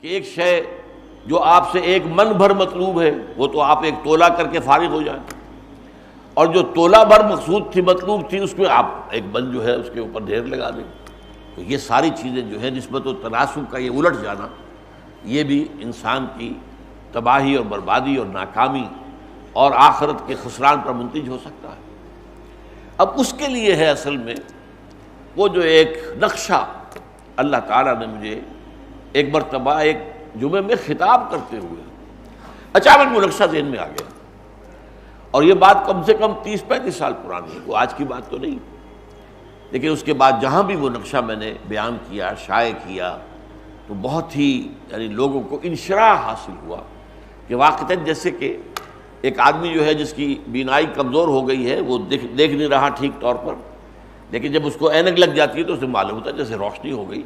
کہ ایک شے جو آپ سے 1 من بھر مطلوب ہے وہ تو آپ 1 تولہ کر کے فارغ ہو جائیں، اور جو تولہ بھر مقصود تھی مطلوب تھی اس میں آپ 1 من جو ہے اس کے اوپر ڈھیر لگا دیں۔ تو یہ ساری چیزیں جو ہے نسبت و تناسب کا یہ الٹ جانا، یہ بھی انسان کی تباہی اور بربادی اور ناکامی اور آخرت کے خسران پر منتج ہو سکتا ہے۔ اب اس کے لیے ہے اصل میں وہ جو ایک نقشہ اللہ تعالیٰ نے مجھے ایک مرتبہ ایک جمعے میں خطاب کرتے ہوئے اچانک وہ نقشہ ذہن میں آ گیا، اور یہ بات کم سے کم 30-35 سال پرانی ہے، وہ آج کی بات تو نہیں، لیکن اس کے بعد جہاں بھی وہ نقشہ میں نے بیان کیا، شائع کیا، تو بہت ہی یعنی لوگوں کو انشراح حاصل ہوا کہ واقعتاً جیسے کہ ایک آدمی جو ہے جس کی بینائی کمزور ہو گئی ہے، وہ دیکھ نہیں رہا ٹھیک طور پر، لیکن جب اس کو اینک لگ جاتی ہے تو اسے معلوم ہوتا ہے جیسے روشنی ہو گئی،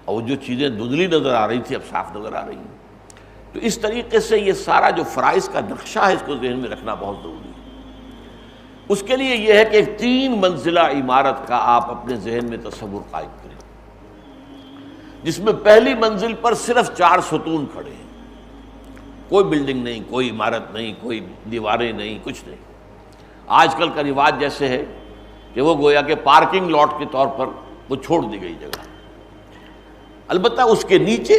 اور وہ جو چیزیں دھندلی نظر آ رہی تھی اب صاف نظر آ رہی ہیں۔ تو اس طریقے سے یہ سارا جو فرائض کا نقشہ ہے اس کو ذہن میں رکھنا بہت ضروری ہے۔ اس کے لیے یہ ہے کہ ایک 3 منزلہ عمارت کا آپ اپنے ذہن میں تصور قائم کریں، جس میں پہلی منزل پر صرف 4 ستون کھڑے ہیں، کوئی بلڈنگ نہیں، کوئی عمارت نہیں، کوئی دیواریں نہیں، کچھ نہیں۔ آج کل کا رواج جیسے ہے کہ وہ گویا کہ پارکنگ لاٹ کے طور پر وہ چھوڑ دی گئی جگہ، البتہ اس کے نیچے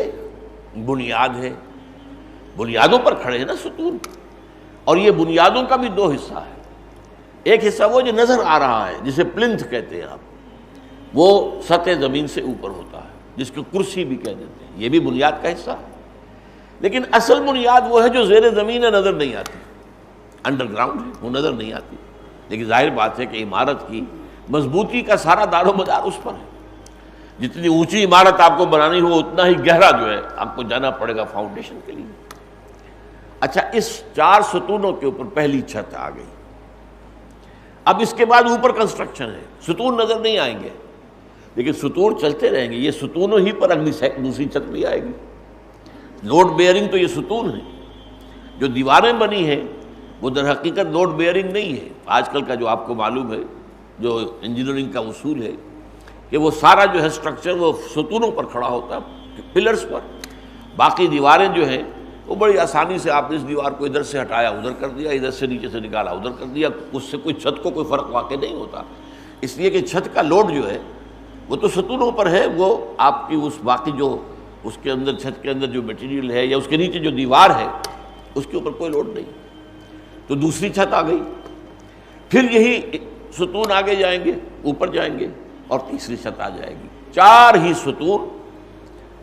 بنیاد ہے، بنیادوں پر کھڑے ہیں نا ستون، اور یہ بنیادوں کا بھی 2 حصہ ہے۔ ایک حصہ وہ جو نظر آ رہا ہے جسے پلنتھ کہتے ہیں آپ، وہ سطح زمین سے اوپر ہوتا ہے، جس کو کرسی بھی کہہ دیتے ہیں، یہ بھی بنیاد کا حصہ ہے۔ لیکن اصل بنیاد وہ ہے جو زیر زمین ہے، نظر نہیں آتی، انڈر گراؤنڈ ہے، وہ نظر نہیں آتی، لیکن ظاہر بات ہے کہ عمارت کی مضبوطی کا سارا دار و مدار اس پر ہے۔ جتنی اونچی عمارت آپ کو بنانی ہو اتنا ہی گہرا جو ہے آپ کو جانا پڑے گا فاؤنڈیشن کے لیے۔ اچھا، اس 4 ستونوں کے اوپر پہلی چھت آ گئی، اب اس کے بعد اوپر کنسٹرکشن ہے، ستون نظر نہیں آئیں گے لیکن ستون چلتے رہیں گے، یہ ستونوں ہی پر اگلی دوسری چھت بھی آئے گی۔ لوڈ بیئرنگ تو یہ ستون ہیں، جو دیواریں بنی ہیں وہ در حقیقت لوڈ بیئرنگ نہیں ہے۔ آج کل کا جو آپ کو معلوم ہے جو انجینئرنگ کا اصول ہے کہ وہ سارا جو ہے سٹرکچر وہ ستونوں پر کھڑا ہوتا ہے، پلرز پر، باقی دیواریں جو ہیں وہ بڑی آسانی سے آپ نے اس دیوار کو ادھر سے ہٹایا ادھر کر دیا، ادھر سے نیچے سے نکالا ادھر کر دیا، اس سے کوئی چھت کو کوئی فرق واقع نہیں ہوتا، اس لیے کہ چھت کا لوڈ جو ہے وہ تو ستونوں پر ہے، وہ آپ کی اس باقی جو اس کے اندر چھت کے اندر جو میٹیریل ہے یا اس کے نیچے جو دیوار ہے اس کے اوپر کوئی لوڈ نہیں۔ تو دوسری چھت آ گئی، پھر یہی ستون آگے جائیں گے، اوپر جائیں گے، اور تیسری چھت آ جائے گی، 4 ہی ستون،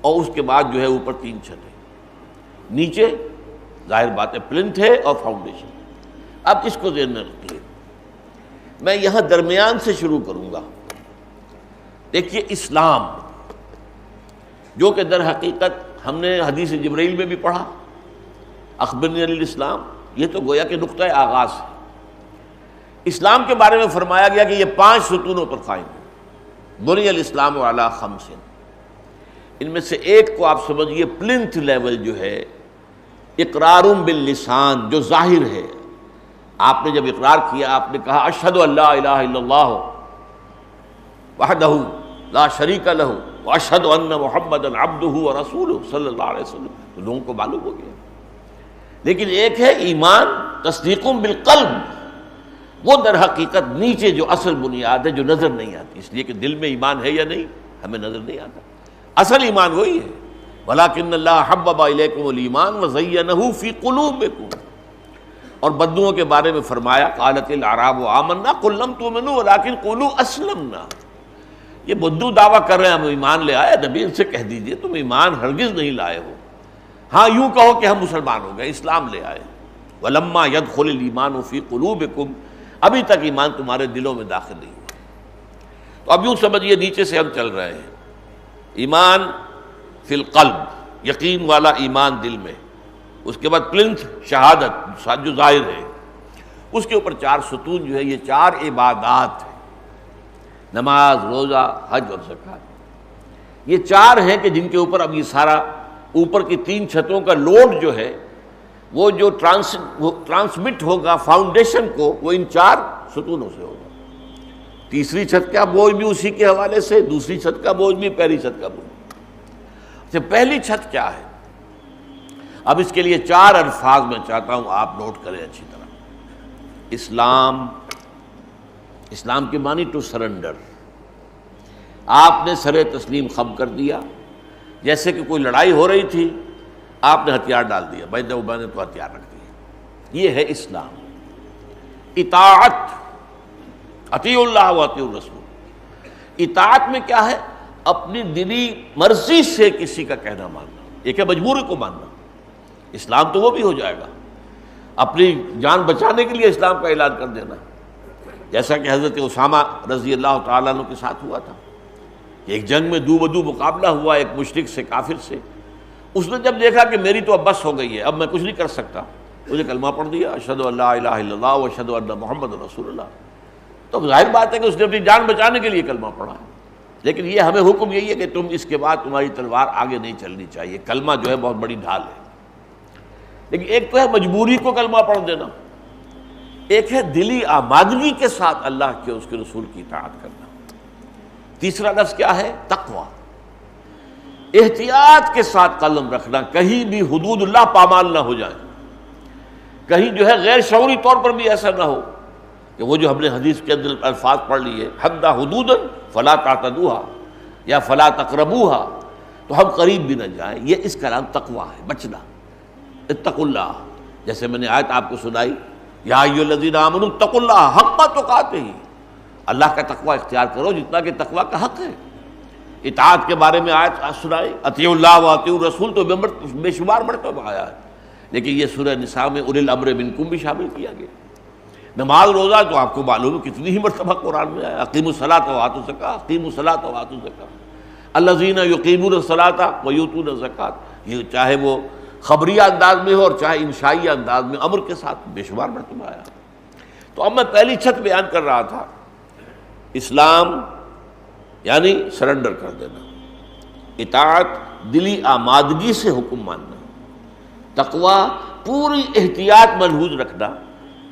اور اس کے بعد جو ہے اوپر 3 چھتیں، نیچے ظاہر بات ہے پلنتھ ہے اور فاؤنڈیشن۔ اب اس کو ذہن میں رکھیے، میں یہاں درمیان سے شروع کروں گا۔ دیکھیے اسلام جو کہ در حقیقت ہم نے حدیث جبرائیل میں بھی پڑھا، اخبرنی عن الاسلام، یہ تو گویا کہ نقطہ آغاز ہے۔ اسلام کے بارے میں فرمایا گیا کہ یہ 5 ستونوں پر قائم ہے، بنی الاسلام علی 5، ان میں سے ایک کو آپ سمجھیے پلنتھ لیول جو ہے اقرار باللسان، جو ظاہر ہے، آپ نے جب اقرار کیا، آپ نے کہا اشہد ان لا الہ الا اللہ وحدہ لا شریک لہ واشہد ان محمدا عبدہ ورسولہ صلی اللہ علیہ وسلم، تو لوگوں کو معلوم ہو گیا۔ لیکن ایک ہے ایمان تصدیق بالقلب، وہ در حقیقت نیچے جو اصل بنیاد ہے جو نظر نہیں آتی، اس لیے کہ دل میں ایمان ہے یا نہیں ہمیں نظر نہیں آتا، اصل ایمان وہی ہے، وَلَٰكِنَّ اللَّهَ حَبَّبَ إِلَيْكُمُ الْإِيمَانَ وَزَيَّنَهُ فِي قُلُوبِكُمْ۔ اور بدوؤں کے بارے میں فرمایا قالت الاعراب آمنا قل لم تؤمنوا ولكن قولوا اسلمنا، یہ بدو دعویٰ کر رہے ہیں ہم ایمان لے آئے، نبی ان سے کہہ دیجئے تم ایمان ہرگز نہیں لائے ہو، ہاں یوں کہو کہ ہم مسلمان ہو گئے، اسلام لے آئے، وَلَمَّا يَدْخُلِ الْإِيمَانُ فِي قُلُوبِكُمْ، ابھی تک ایمان تمہارے دلوں میں داخل نہیں ہوا۔ تو اب یوں سمجھیے نیچے سے ہم چل رہے ہیں، ایمان فی القلب، یقین والا ایمان دل میں، اس کے بعد پلنتھ شہادت جو ظاہر ہے، اس کے اوپر 4 ستون جو ہے، یہ 4 عبادات ہیں، نماز، روزہ، حج اور زکوٰۃ، یہ 4 ہیں کہ جن کے اوپر اب یہ سارا اوپر کی 3 چھتوں کا لوڈ جو ہے وہ جو ٹرانسمٹ ہوگا فاؤنڈیشن کو، وہ ان 4 ستونوں سے ہوگا۔ تیسری چھت کا بوجھ بھی اسی کے حوالے سے، دوسری چھت کا بوجھ بھی، پہلی چھت کا بوجھ۔ اچھا، پہلی چھت کیا ہے؟ اب اس کے لیے 4 الفاظ میں چاہتا ہوں آپ نوٹ کریں اچھی طرح۔ اسلام کے معنی ٹو سرنڈر، آپ نے سر تسلیم خم کر دیا، جیسے کہ کوئی لڑائی ہو رہی تھی، آپ نے ہتھیار ڈال دیا، میں نے تو ہتھیار رکھ دیا، یہ ہے اسلام۔ اطاعت، اطیعوا اللہ و اطیعوا الرسول، اطاعت میں کیا ہے؟ اپنی دلی مرضی سے کسی کا کہنا ماننا، ایک ہے مجبوری کو ماننا، اسلام تو وہ بھی ہو جائے گا، اپنی جان بچانے کے لیے اسلام کا اعلان کر دینا، جیسا کہ حضرت اسامہ رضی اللہ تعالیٰ عنہ کے ساتھ ہوا تھا کہ ایک جنگ میں دو بدو مقابلہ ہوا ایک مشرک سے، کافر سے۔ اس نے جب دیکھا کہ میری تو اب بس ہو گئی ہے، اب میں کچھ نہیں کر سکتا، مجھے کلمہ پڑھ دیا، اشہد ان لا الہ الا اللہ و اشہد ان محمد رسول اللہ۔ تو ظاہر بات ہے کہ اس نے اپنی جان بچانے کے لیے کلمہ پڑھا ہے، لیکن یہ ہمیں حکم یہی ہے کہ تم اس کے بعد تمہاری تلوار آگے نہیں چلنی چاہیے۔ کلمہ جو ہے بہت بڑی ڈھال ہے، لیکن ایک تو ہے مجبوری کو کلمہ پڑھ دینا، ایک ہے دلی آمادگی کے ساتھ اللہ کے اس کے رسول کی اطاعت کرنا۔ تیسرا لفظ کیا ہے؟ تقویٰ، احتیاط کے ساتھ قلم رکھنا، کہیں بھی حدود اللہ پامال نہ ہو جائیں، کہیں جو ہے غیر شعوری طور پر بھی ایسا نہ ہو کہ وہ جو ہم نے حدیث کے اندر الفاظ پڑھ لیے، حد حدودا فلا تعتدوها یا فلا تقربوها، تو ہم قریب بھی نہ جائیں، یہ اس کا نام تقویٰ ہے، بچنا۔ اتقوا اللہ، جیسے میں نے آیت آپ کو سنائی، یا ایھا الذین آمنوا اتقوا اللہ حق تقاتہ، اللہ کا تقویٰ اختیار کرو جتنا کہ تقویٰ کا حق ہے۔ اطاعت کے بارے میں آیت سنائی، اطیعوا اللہ و اطیعوا الرسول، تو بے شمار مرتبہ آیا ہے، لیکن یہ سورہ نساء میں اولی الامر منکم بھی شامل کیا گیا۔ نماز روزہ تو آپ کو معلوم ہے کتنی ہی مرتبہ قرآن میں آیا، اقیموا الصلاۃ وآتوا الزکاۃ، اقیموا الصلاۃ وآتوا الزکاۃ، الذین یقیمون الصلاۃ ویؤتون الزکاۃ، یہ چاہے وہ خبریہ انداز میں ہو اور چاہے انشائیہ انداز میں، امر کے ساتھ بے شمار مرتبہ آیا۔ تو اب میں پہلی چھت بیان کر رہا تھا، اسلام یعنی سرنڈر کر دینا، اطاعت دلی آمادگی سے حکم ماننا، تقویٰ پوری احتیاط ملحوظ رکھنا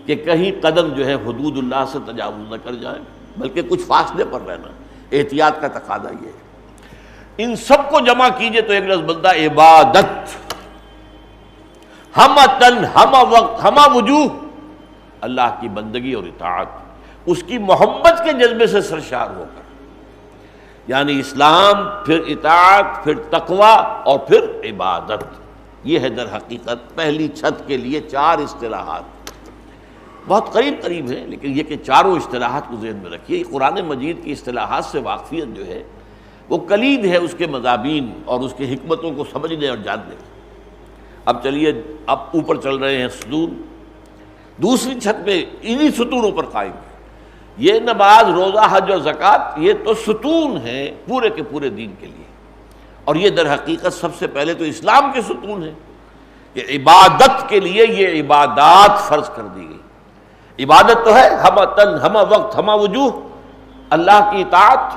کہ کہیں قدم جو ہے حدود اللہ سے تجاوز نہ کر جائیں، بلکہ کچھ فاصلے پر رہنا، احتیاط کا تقاضا یہ ہے۔ ان سب کو جمع کیجئے تو ایک لفظ بنتا ہے عبادت، ہم تن ہم وقت ہم وجوہ، اللہ کی بندگی اور اطاعت، اس کی محبت کے جذبے سے سرشار ہو کر، یعنی اسلام، پھر اطاعت، پھر تقویٰ اور پھر عبادت۔ یہ ہے در حقیقت پہلی چھت کے لیے 4 اصطلاحات، بہت قریب ہیں، لیکن یہ کہ چاروں اصطلاحات کو ذہن میں رکھیے۔ قرآن مجید کی اصطلاحات سے واقفیت جو ہے وہ کلید ہے اس کے مضامین اور اس کی حکمتوں کو سمجھنے اور جاننے کی۔ اب چلیے، اب اوپر چل رہے ہیں ستون، دوسری چھت میں انہی ستونوں پر قائم ہے۔ یہ نماز، روزہ، حج اور زکوٰۃ، یہ تو ستون ہیں پورے کے پورے دین کے لیے، اور یہ در حقیقت سب سے پہلے تو اسلام کے ستون ہیں کہ عبادت کے لیے یہ عبادات فرض کر دی گئی۔ عبادت تو ہے ہم تن ہم وقت ہم وجوہ، اللہ کی اطاعت،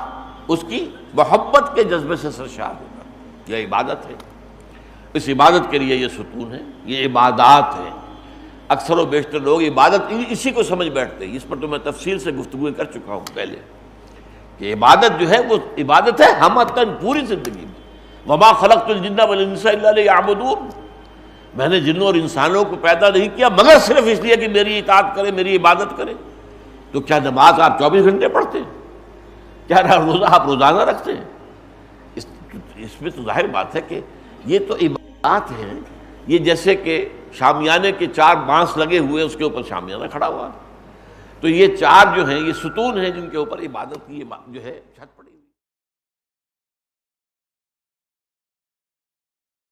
اس کی محبت کے جذبے سے سرشار ہوگا، یہ عبادت ہے۔ اس عبادت کے لیے یہ ستون ہے، یہ عبادات ہیں۔ اکثر و بیشتر لوگ عبادت اسی کو سمجھ بیٹھتے ہیں، اس پر تو میں تفصیل سے گفتگو کر چکا ہوں پہلے کہ عبادت جو ہے وہ عبادت ہے ہم تن پوری زندگی میں۔ وما خلقت الجن والانس الا لیعبدون، میں نے جنوں اور انسانوں کو پیدا نہیں کیا مگر صرف اس لیے کہ میری اطاعت کرے، میری عبادت کرے۔ تو کیا نماز آپ 24 گھنٹے پڑھتے ہیں؟ کیا روزہ آپ روزانہ رکھتے ہیں؟ اس میں تو ظاہر بات ہے کہ یہ تو عبادات ہیں۔ یہ جیسے کہ شامیانے کے 4 بانس لگے ہوئے، اس کے اوپر شامیانہ کھڑا ہوا، تو یہ 4 جو ہیں یہ ستون ہیں جن کے اوپر عبادت کی جو ہے چھت پڑی۔